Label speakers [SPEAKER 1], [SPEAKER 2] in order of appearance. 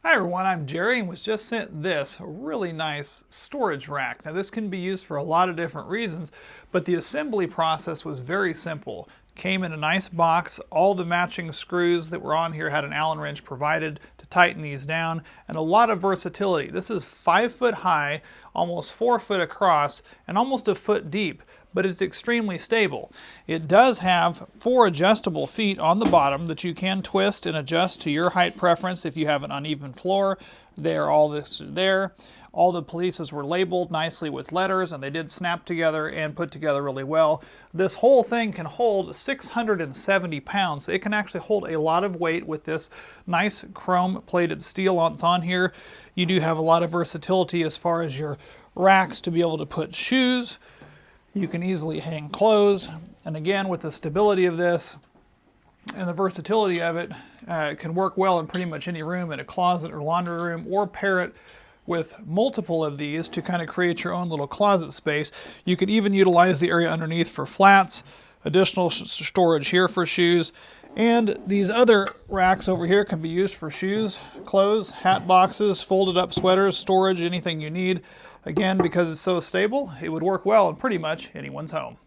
[SPEAKER 1] Hi everyone, I'm Jerry and was just sent this really nice storage rack. Now this can be used for a lot of different reasons, but the assembly process was very simple. Came in a nice box, all the matching screws that were on here had an Allen wrench provided to tighten these down, and a lot of versatility. This is 5 foot high, almost 4 foot across, and almost a foot deep, but it's extremely stable. It does have 4 adjustable feet on the bottom that you can twist and adjust to your height preference if you have an uneven floor. They're all this there. All the polices were labeled nicely with letters, and they did snap together and put together really well. This whole thing can hold 670 pounds, so it can actually hold a lot of weight with this nice chrome plated steel that's on here. You do have a lot of versatility as far as your racks to be able to put shoes. You can easily hang clothes, and again, with the stability of this and the versatility of it, it can work well in pretty much any room, in a closet or laundry room, or pair it with multiple of these to kind of create your own little closet space. You could even utilize the area underneath for flats, additional storage here for shoes, and these other racks over here can be used for shoes, clothes, hat boxes, folded up sweaters, storage, anything you need. Again, because it's so stable, it would work well in pretty much anyone's home.